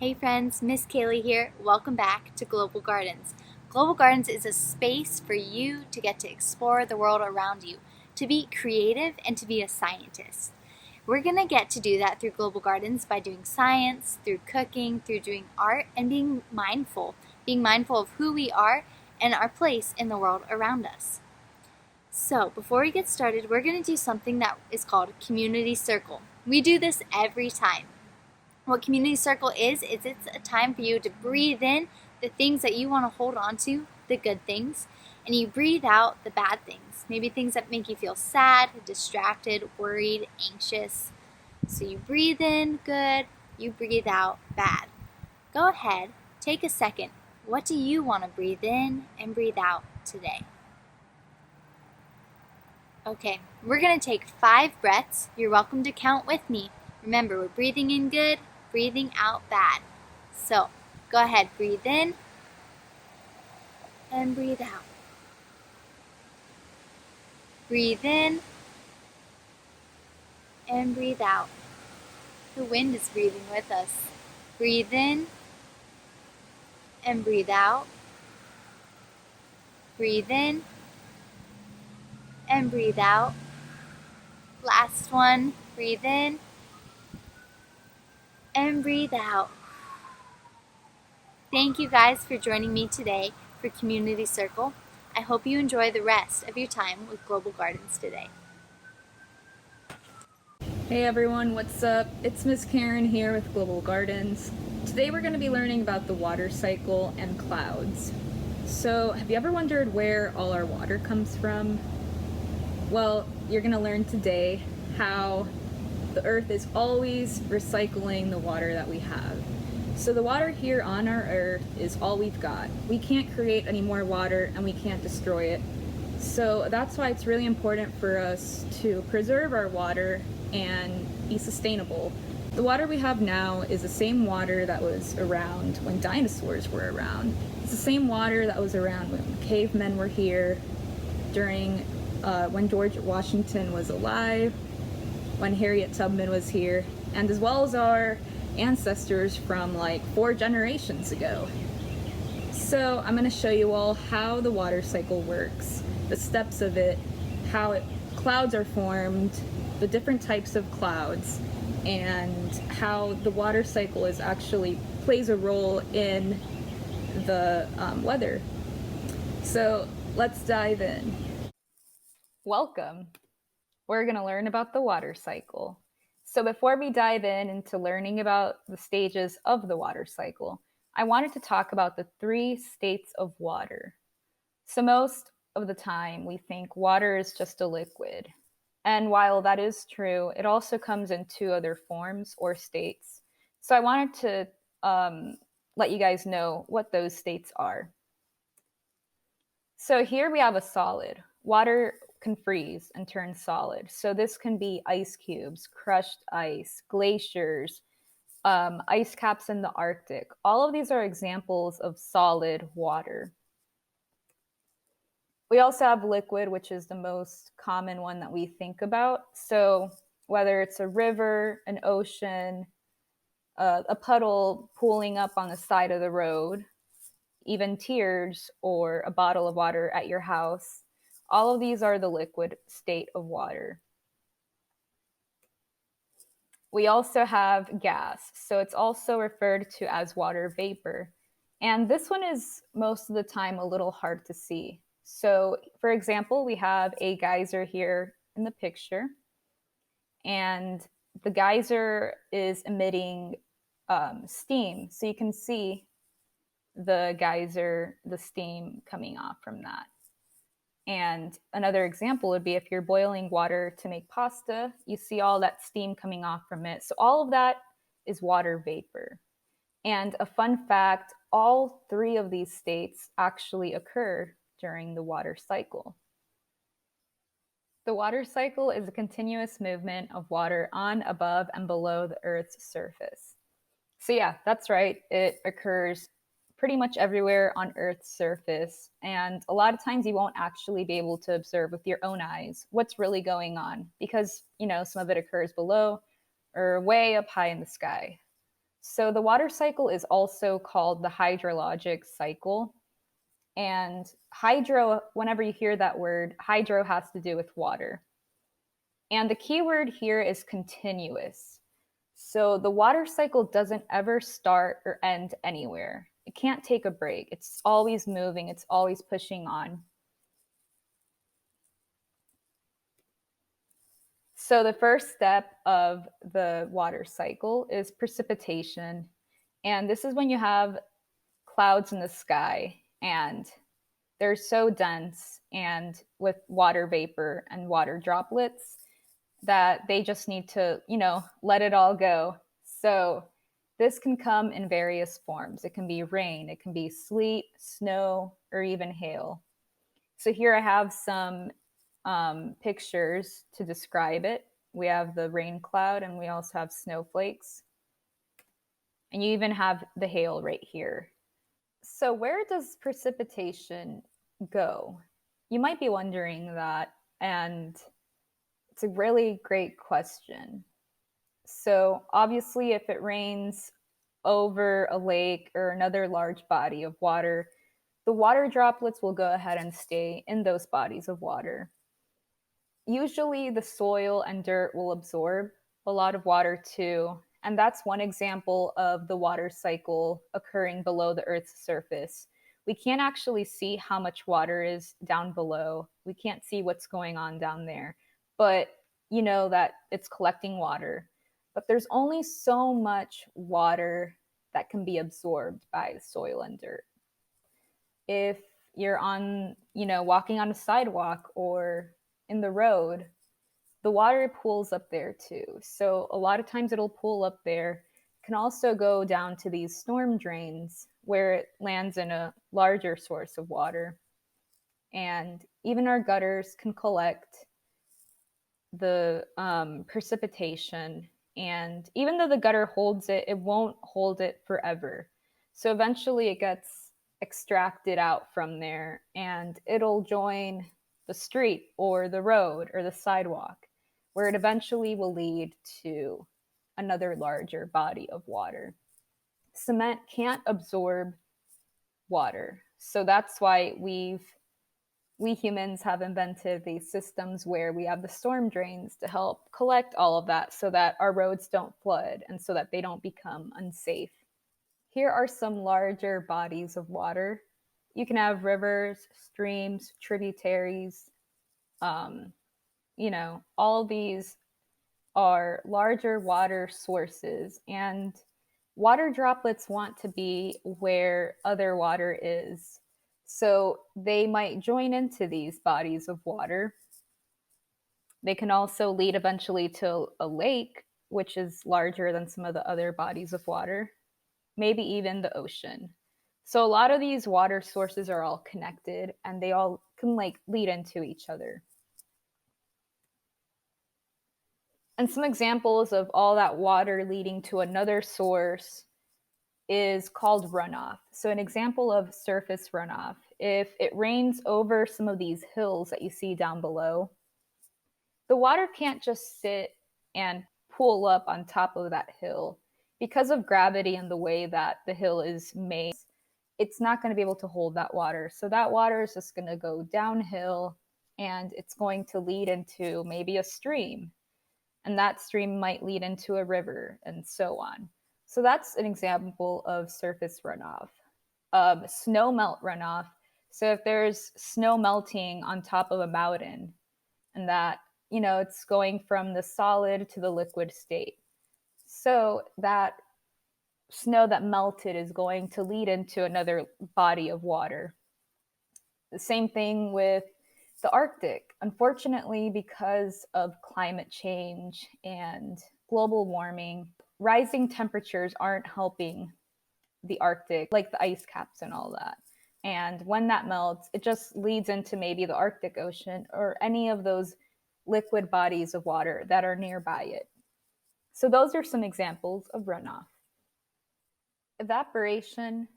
Hey friends, Miss Kaylee here. Welcome back to Global Gardens. Global Gardens is a space for you to get to explore the world around you, to be creative, and to be a scientist. We're going to get to do that through Global Gardens by doing science, through cooking, through doing art, and being mindful of who we are and our place in the world around us. So, before we get started, we're going to do something that is called Community Circle. We do this every time. What Community Circle is it's a time for you to breathe in the things that you want to hold on to, the good things, and you breathe out the bad things, maybe things that make you feel sad, distracted, worried, anxious. So you breathe in good, you breathe out bad. Go ahead, take a second. What do you want to breathe in and breathe out today? Okay, we're going to take 5 breaths. You're welcome to count with me. Remember, we're breathing in good, breathing out bad. So, go ahead, breathe in and breathe out. Breathe in and breathe out. The wind is breathing with us. Breathe in and breathe out. Breathe in and breathe out. Last one, breathe in and breathe out. Thank you guys for joining me today for Community Circle. I hope you enjoy the rest of your time with Global Gardens today. Hey everyone, what's up? It's Miss Karen here with Global Gardens. Today we're going to be learning about the water cycle and clouds. So, have you ever wondered where all our water comes from? Well, you're going to learn today how the earth is always recycling the water that we have. So the water here on our earth is all we've got. We can't create any more water and we can't destroy it. So that's why it's really important for us to preserve our water and be sustainable. The water we have now is the same water that was around when dinosaurs were around. It's the same water that was around when cavemen were here, during when George Washington was alive, when Harriet Tubman was here, and as well as our ancestors from like 4 generations ago. So I'm going to show you all how the water cycle works, the steps of it, clouds are formed, the different types of clouds, and how the water cycle plays a role in the weather. So let's dive in. Welcome. We're going to learn about the water cycle. So before we dive into learning about the stages of the water cycle, I wanted to talk about the 3 states of water. So most of the time we think water is just a liquid. And while that is true, it also comes in 2 other forms or states. So I wanted to let you guys know what those states are. So here we have a solid. Water can freeze and turn solid. So this can be ice cubes, crushed ice, glaciers, ice caps in the Arctic. All of these are examples of solid water. We also have liquid, which is the most common one that we think about. So whether it's a river, an ocean, a puddle pooling up on the side of the road, even tears or a bottle of water at your house, all of these are the liquid state of water. We also have gas, so it's also referred to as water vapor. And this one is most of the time a little hard to see. So, for example, we have a geyser here in the picture, and the geyser is emitting steam. So you can see the geyser, the steam coming off from that. And another example would be if you're boiling water to make pasta, you see all that steam coming off from it. So all of that is water vapor. And a fun fact, all 3 of these states actually occur during the water cycle. The water cycle is a continuous movement of water on, above, and below the Earth's surface. So yeah, that's right. It occurs pretty much everywhere on Earth's surface. And a lot of times you won't actually be able to observe with your own eyes what's really going on because, some of it occurs below or way up high in the sky. So the water cycle is also called the hydrologic cycle. And hydro, whenever you hear that word, hydro has to do with water. And the key word here is continuous. So the water cycle doesn't ever start or end anywhere. It can't take a break. It's always moving, it's always pushing on. So the first step of the water cycle is precipitation. And this is when you have clouds in the sky and they're so dense and with water vapor and water droplets that they just need to, let it all go. So this can come in various forms. It can be rain, it can be sleet, snow, or even hail. So here I have some pictures to describe it. We have the rain cloud and we also have snowflakes. And you even have the hail right here. So, where does precipitation go? You might be wondering that, and it's a really great question. So, obviously, if it rains over a lake or another large body of water, the water droplets will go ahead and stay in those bodies of water. Usually, the soil and dirt will absorb a lot of water too. And that's one example of the water cycle occurring below the Earth's surface. We can't actually see how much water is down below. We can't see what's going on down there. But you know that it's collecting water. But there's only so much water that can be absorbed by the soil and dirt. If you're on, walking on a sidewalk or in the road, the water pools up there too. So a lot of times it'll pool up there. It can also go down to these storm drains where it lands in a larger source of water. And even our gutters can collect the precipitation. And even though the gutter holds it, it won't hold it forever. So eventually it gets extracted out from there and it'll join the street or the road or the sidewalk, where it eventually will lead to another larger body of water. Cement can't absorb water. So that's why we humans have invented these systems where we have the storm drains to help collect all of that so that our roads don't flood and so that they don't become unsafe. Here are some larger bodies of water. You can have rivers, streams, tributaries. Um, all these are larger water sources, and water droplets want to be where other water is. So they might join into these bodies of water. They can also lead eventually to a lake, which is larger than some of the other bodies of water, maybe even the ocean. So a lot of these water sources are all connected and they all can lead into each other. And some examples of all that water leading to another source is called runoff. So an example of surface runoff, if it rains over some of these hills that you see down below, the water can't just sit and pool up on top of that hill. Because of gravity and the way that the hill is made, it's not going to be able to hold that water. So that water is just going to go downhill and it's going to lead into maybe a stream. And that stream might lead into a river and so on. So that's an example of surface runoff. Snow melt runoff. So if there's snow melting on top of a mountain and that, it's going from the solid to the liquid state. So that snow that melted is going to lead into another body of water. The same thing with the Arctic. Unfortunately, because of climate change and global warming, rising temperatures aren't helping the Arctic, like the ice caps and all that. And when that melts, it just leads into maybe the Arctic Ocean or any of those liquid bodies of water that are nearby it. So those are some examples of runoff. Evaporation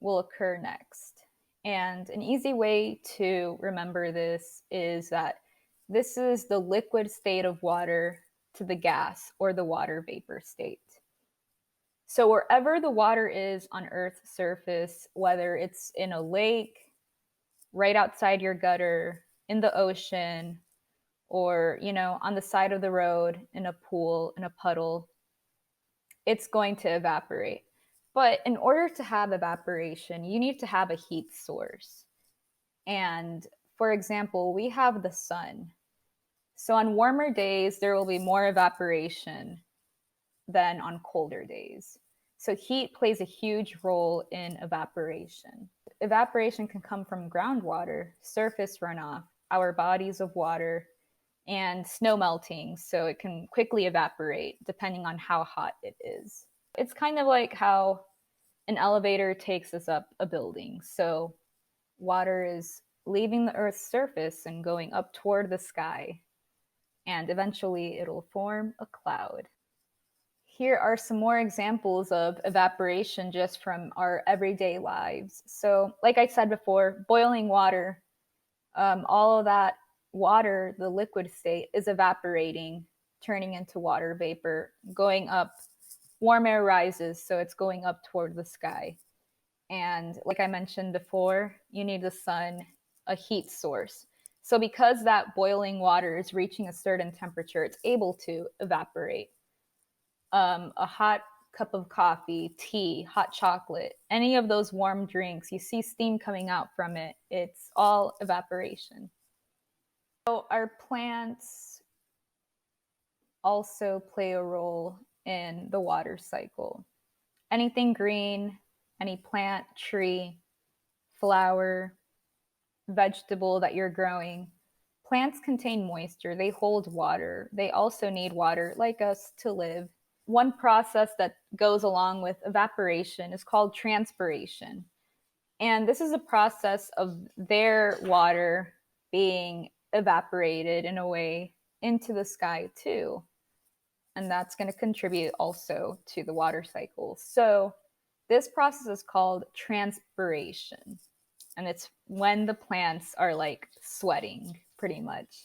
will occur next. And an easy way to remember this is that this is the liquid state of water to the gas or the water vapor state. So wherever the water is on Earth's surface, whether it's in a lake, right outside your gutter, in the ocean, or, on the side of the road, in a pool, in a puddle, it's going to evaporate. But in order to have evaporation, you need to have a heat source. And for example, we have the sun. So on warmer days, there will be more evaporation than on colder days. So heat plays a huge role in evaporation. Evaporation can come from groundwater, surface runoff, our bodies of water, and snow melting, so it can quickly evaporate depending on how hot it is. It's kind of like how an elevator takes us up a building. So water is leaving the Earth's surface and going up toward the sky, and eventually it'll form a cloud. Here are some more examples of evaporation just from our everyday lives. So, like I said before, boiling water, all of that water, the liquid state, is evaporating, turning into water vapor, going up. Warm air rises, so it's going up toward the sky. And like I mentioned before, you need the sun, a heat source. So, because that boiling water is reaching a certain temperature, it's able to evaporate. A hot cup of coffee, tea, hot chocolate, any of those warm drinks, you see steam coming out from it. It's all evaporation. So our plants also play a role in the water cycle. Anything green, any plant, tree, flower, vegetable that you're growing, plants contain moisture. They hold water. They also need water, like us, to live. One process that goes along with evaporation is called transpiration. And this is a process of their water being evaporated in a way into the sky too. And that's going to contribute also to the water cycle. So this process is called transpiration. And it's when the plants are like sweating pretty much.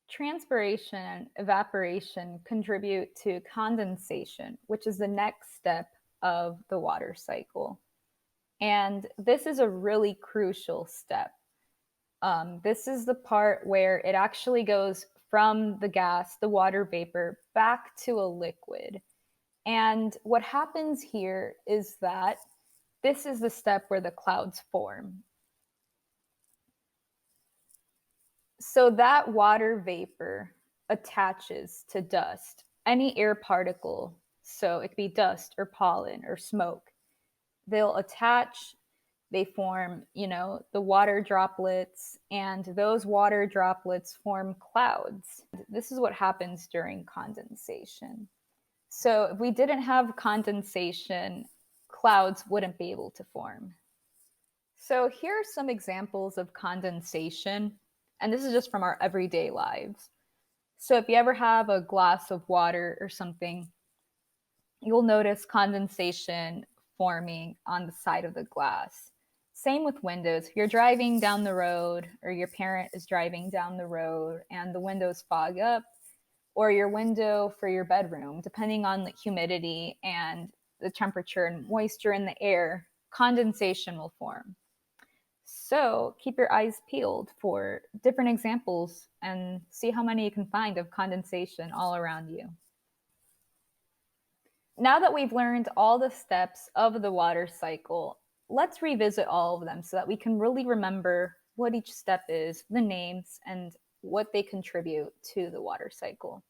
Transpiration and evaporation contribute to condensation, which is the next step of the water cycle. And this is a really crucial step. This is the part where it actually goes from the gas, the water vapor, back to a liquid. And what happens here is that this is the step where the clouds form. So that water vapor attaches to dust, any air particle. So it could be dust or pollen or smoke. They'll attach, they form, the water droplets, and those water droplets form clouds. This is what happens during condensation. So if we didn't have condensation, clouds wouldn't be able to form. So here are some examples of condensation, and this is just from our everyday lives. So if you ever have a glass of water or something, you'll notice condensation forming on the side of the glass. Same with windows. If you're driving down the road, or your parent is driving down the road and the windows fog up, or your window for your bedroom, depending on the humidity and the temperature and moisture in the air, condensation will form. So keep your eyes peeled for different examples and see how many you can find of condensation all around you. Now that we've learned all the steps of the water cycle, let's revisit all of them so that we can really remember what each step is, the names, and what they contribute to the water cycle.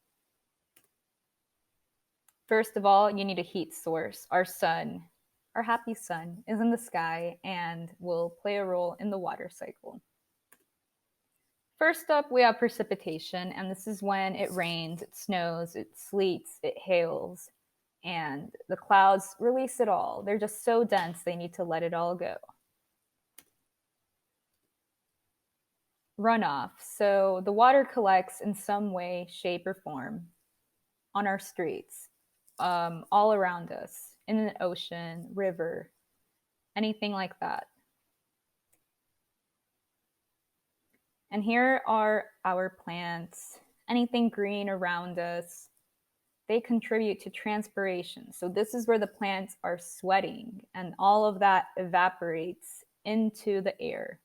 First of all, you need a heat source. Our sun, our happy sun, is in the sky and will play a role in the water cycle. First up, we have precipitation, and this is when it rains, it snows, it sleets, it hails, and the clouds release it all. They're just so dense, they need to let it all go. Runoff. So the water collects in some way, shape, or form on our streets, all around us, in an ocean, river, anything like that. And here are our plants, anything green around us. they contribute to transpiration. So this is where the plants are sweating, and all of that evaporates into the air.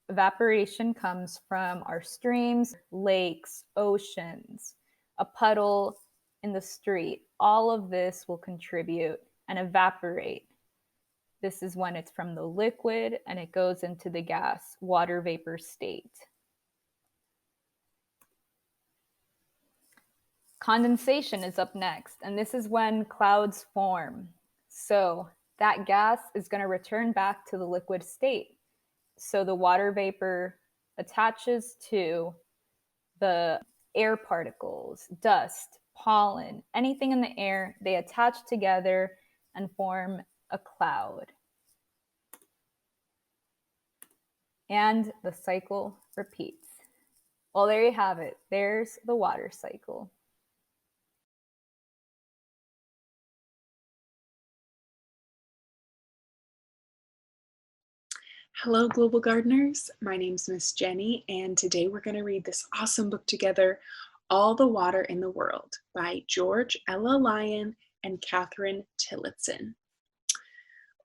Evaporation comes from our streams, lakes, oceans, a puddle in the street. All of this will contribute and evaporate. This is when it's from the liquid and it goes into the gas, water vapor state. Condensation is up next, and this is when clouds form. So that gas is going to return back to the liquid state. So the water vapor attaches to the air particles, dust, pollen, anything in the air, they attach together and form a cloud. And the cycle repeats. Well, there you have it. There's the water cycle. Hello, Global Gardeners. My name's Miss Jenny, and today we're going to read this awesome book together, All the Water in the World by George Ella Lyon and Catherine Tillotson.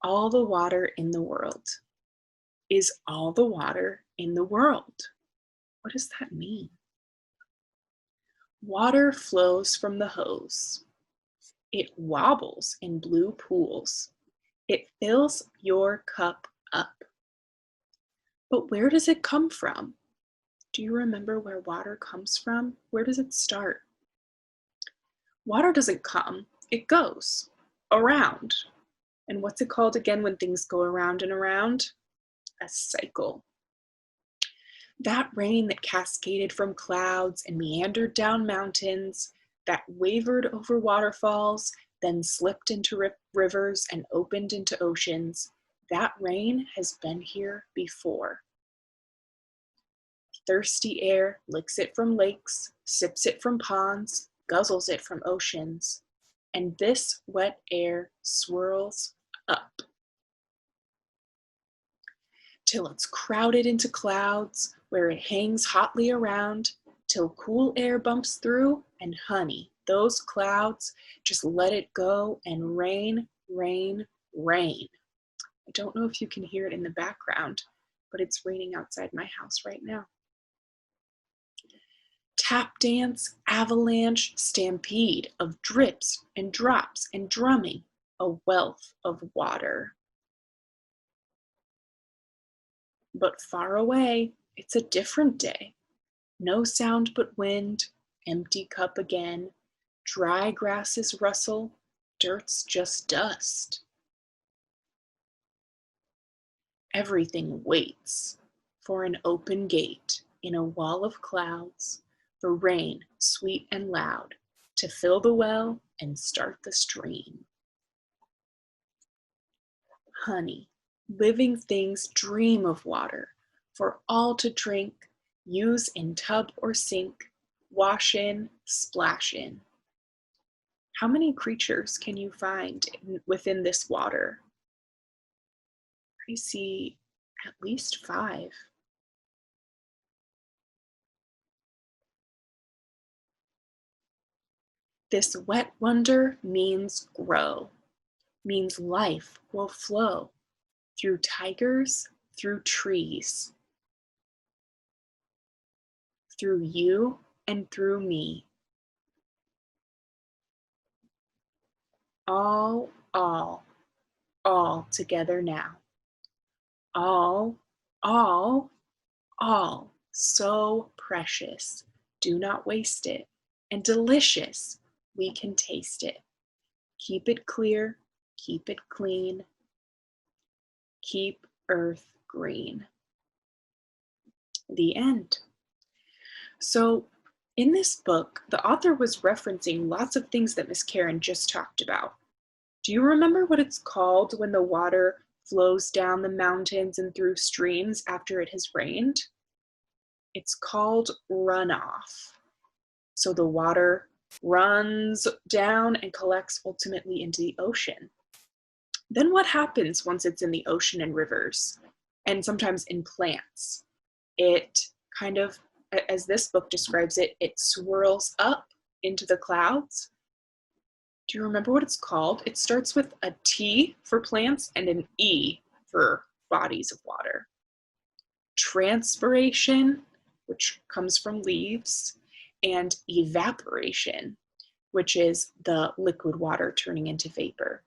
All the water in the world. Is all the water in the world? What does that mean? Water flows from the hose. It wobbles in blue pools. It fills your cup up. But where does it come from? Do you remember where water comes from? Where does it start? Water doesn't come, it goes around. And what's it called again when things go around and around? A cycle. That rain that cascaded from clouds and meandered down mountains, that wavered over waterfalls, then slipped into rivers and opened into oceans, that rain has been here before. Thirsty air licks it from lakes, sips it from ponds, guzzles it from oceans, and this wet air swirls up till it's crowded into clouds where it hangs hotly around, till cool air bumps through, and honey, those clouds, just let it go and rain, rain, rain. I don't know if you can hear it in the background, but it's raining outside my house right now. Tap dance, avalanche, stampede of drips and drops and drumming, a wealth of water. But far away, it's a different day. No sound but wind, empty cup again, dry grasses rustle, dirt's just dust. Everything waits for an open gate in a wall of clouds, for rain, sweet and loud, to fill the well and start the stream. Honey, living things dream of water, for all to drink, use in tub or sink, wash in, splash in. How many creatures can you find within this water? I see at least 5. This wet wonder means grow, means life will flow through tigers, through trees, through you and through me. All together now. All, so precious. Do not waste it. And delicious, we can taste it. Keep it clear, keep it clean. Keep Earth green. The end. So in this book, the author was referencing lots of things that Miss Karen just talked about. Do you remember what it's called when the water flows down the mountains and through streams after it has rained? It's called runoff. So the water runs down and collects ultimately into the ocean. Then what happens once it's in the ocean and rivers, and sometimes in plants? It kind of as this book describes it, it swirls up into the clouds. Do you remember what it's called? It starts with a T for plants and an E for bodies of water. Transpiration, which comes from leaves, and evaporation, which is the liquid water turning into vapor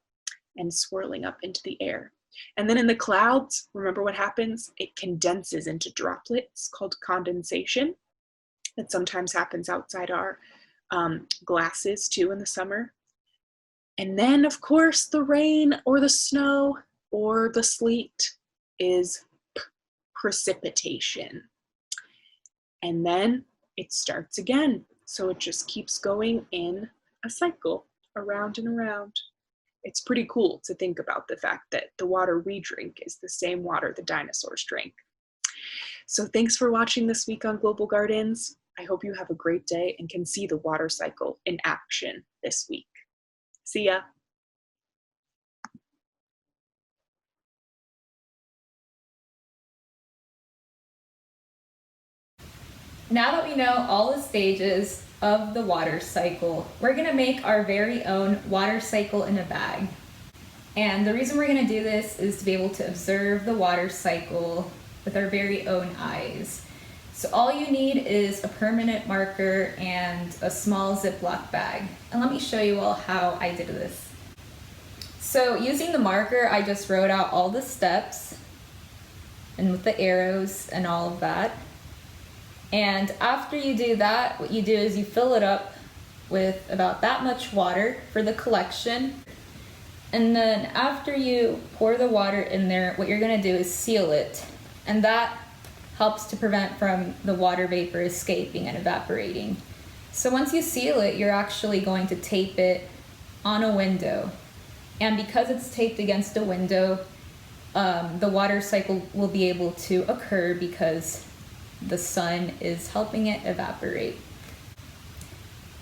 and swirling up into the air. And then in the clouds, remember what happens? It condenses into droplets called condensation. That sometimes happens outside our glasses too in the summer. And then, of course, the rain or the snow or the sleet is precipitation. And then it starts again. So it just keeps going in a cycle around and around. It's pretty cool to think about the fact that the water we drink is the same water the dinosaurs drank. So thanks for watching this week on Global Gardens. I hope you have a great day and can see the water cycle in action this week. See ya. Now that we know all the stages of the water cycle, we're gonna make our very own water cycle in a bag. And the reason we're gonna do this is to be able to observe the water cycle with our very own eyes. So all you need is a permanent marker and a small Ziploc bag. And let me show you all how I did this. So using the marker, I just wrote out all the steps and with the arrows and all of that. And after you do that, what you do is you fill it up with about that much water for the collection. And then after you pour the water in there, what you're gonna do is seal it. And that helps to prevent from the water vapor escaping and evaporating. So once you seal it, you're actually going to tape it on a window. And because it's taped against a window, the water cycle will be able to occur because the sun is helping it evaporate.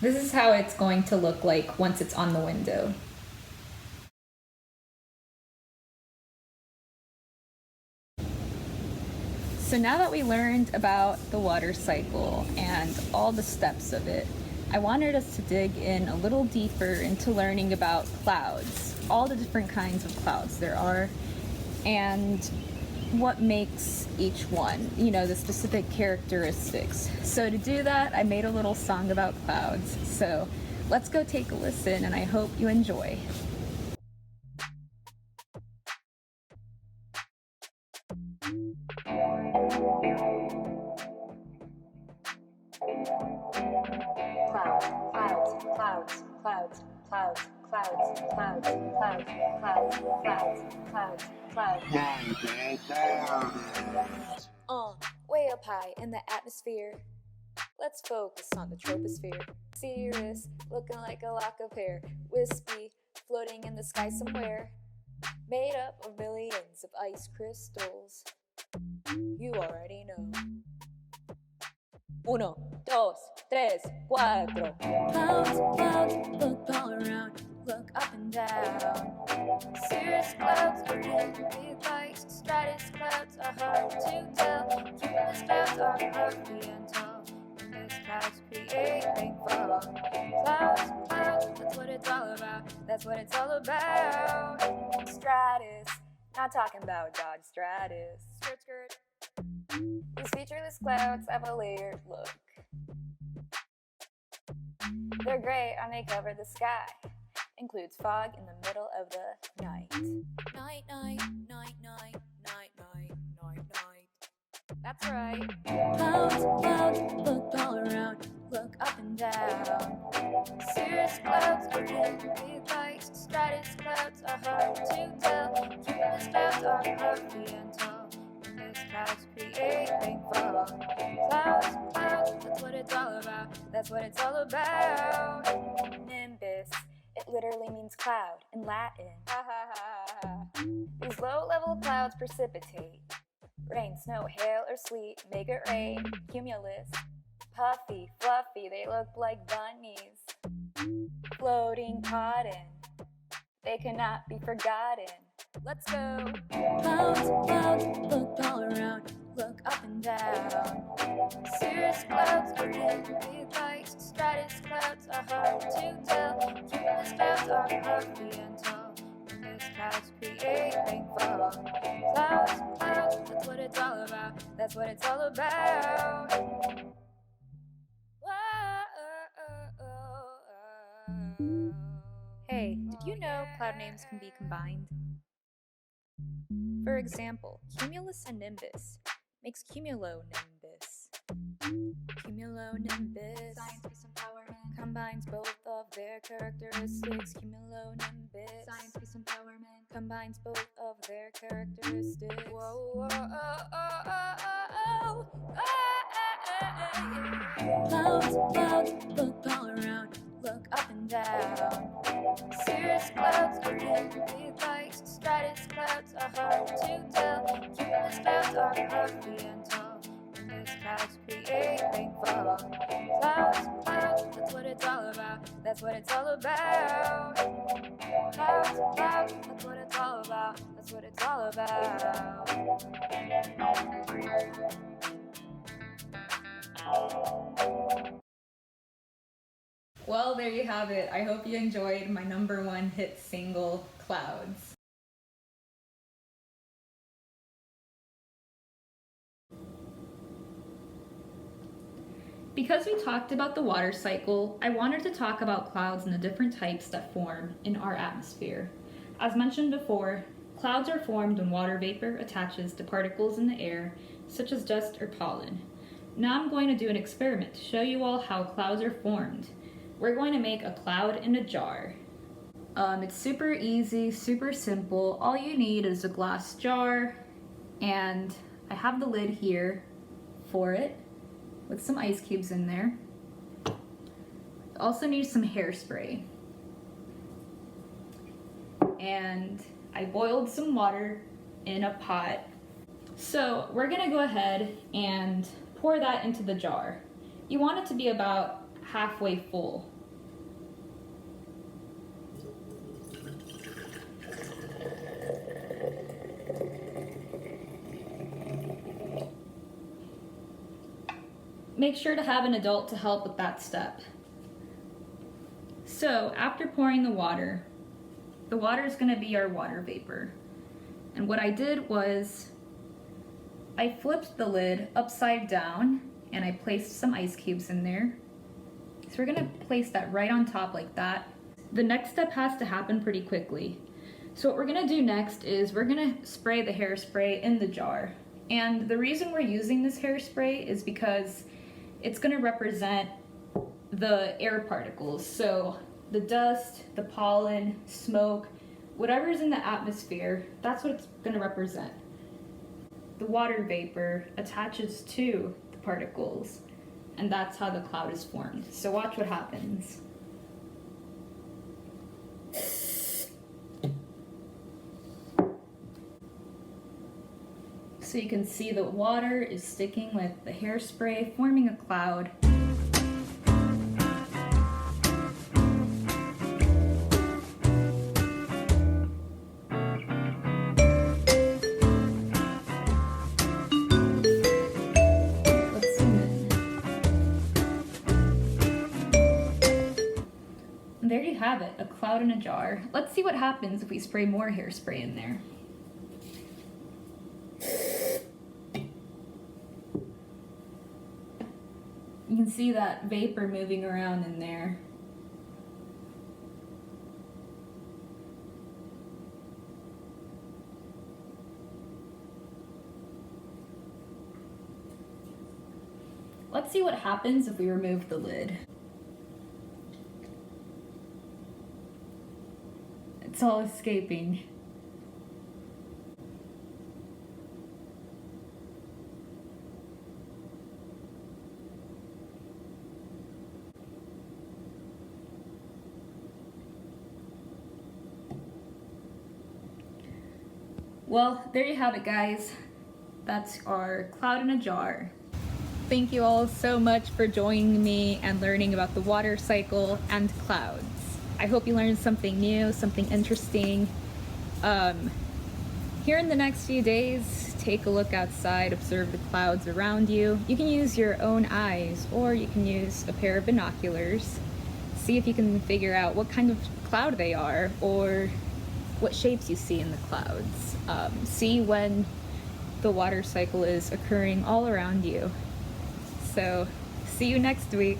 This is how it's going to look like once it's on the window. So now that we learned about the water cycle and all the steps of it, I wanted us to dig in a little deeper into learning about clouds, all the different kinds of clouds there are, and what makes each one, the specific characteristics. So to do that, I made a little song about clouds. So let's go take a listen, and I hope you enjoy. Way up high in the atmosphere. Let's focus on the troposphere. Cirrus, looking like a lock of hair. Wispy, floating in the sky somewhere. Made up of millions of ice crystals. You already know. 1, 2, 3, 4. Clouds, clouds, look all around. Look up and down. Cirrus clouds are in big lights. Stratus clouds are hard to tell. Cumulus clouds are puffy and tall. Nimbus clouds create rainfall. Clouds, clouds, that's what it's all about. That's what it's all about. Stratus, not talking about Dodge Stratus. Skirt, skirt. These featureless clouds have a layered look. They're gray and they cover the sky. Includes fog in the middle of the night. Night, night, night, night, night, night, night, night. That's right. Clouds, clouds, look all around. Look up and down. Cirrus clouds are in big lights. Stratus clouds are hard to tell. Cumulus clouds are puffy and tall. Nimbus clouds create rainfall. Clouds, clouds, that's what it's all about. That's what it's all about. Nimbus. It literally means cloud in Latin. These low-level clouds precipitate. Rain, snow, hail, or sleet make it rain. Cumulus. Puffy, fluffy, they look like bunnies. Floating cotton. They cannot be forgotten. Let's go. Clouds, clouds, look all around. Look up and down. Cirrus clouds are hard to tell. Cumulus clouds are puffy and tall. Cumulus clouds create rainfall. Clouds, clouds, that's what it's all about. That's what it's all about. Hey, did you know cloud names can be combined? For example, cumulus and nimbus makes cumulonimbus. Cumulonimbus Science empowerment. combines both of their characteristics. Cumulonimbus Science empowerment. combines both of their characteristics. Whoa, whoa, oh, oh, oh, oh, oh, oh. Clouds, clouds, look all around, look up and down. Cirrus clouds are really light, stratus clouds are hard to tell. Cumulus clouds are puffy and tall. Cumulus clouds create rainfall. Clouds, clouds, that's what it's all about. That's what it's all about. Clouds, clouds, that's what it's all about. That's what it's all about. Well, there you have it. I hope you enjoyed my #1 hit single, Clouds. Because we talked about the water cycle, I wanted to talk about clouds and the different types that form in our atmosphere. As mentioned before, clouds are formed when water vapor attaches to particles in the air, such as dust or pollen. Now I'm going to do an experiment to show you all how clouds are formed. We're going to make a cloud in a jar. It's super easy, super simple. All you need is a glass jar, and I have the lid here for it with some ice cubes in there. Also need some hairspray. And I boiled some water in a pot. So we're gonna go ahead and pour that into the jar. You want it to be about halfway full. Make sure to have an adult to help with that step. So after pouring the water is going to be our water vapor. And what I did was I flipped the lid upside down and I placed some ice cubes in there. So we're going to place that right on top like that. The next step has to happen pretty quickly. So what we're going to do next is we're going to spray the hairspray in the jar. And the reason we're using this hairspray is because it's going to represent the air particles. So the dust, the pollen, smoke, whatever's in the atmosphere, that's what it's going to represent. The water vapor attaches to the particles, and that's how the cloud is formed. So watch what happens. So you can see the water is sticking with the hairspray, forming a cloud. Let's zoom in. And there you have it, a cloud in a jar. Let's see what happens if we spray more hairspray in there. You can see that vapor moving around in there. Let's see what happens if we remove the lid. It's all escaping. Well, there you have it, guys. That's our cloud in a jar. Thank you all so much for joining me and learning about the water cycle and clouds. I hope you learned something new, something interesting. Here in the next few days, take a look outside, observe the clouds around you. You can use your own eyes, or you can use a pair of binoculars. see if you can figure out what kind of cloud they are or what shapes you see in the clouds. See when the water cycle is occurring all around you. So, see you next week.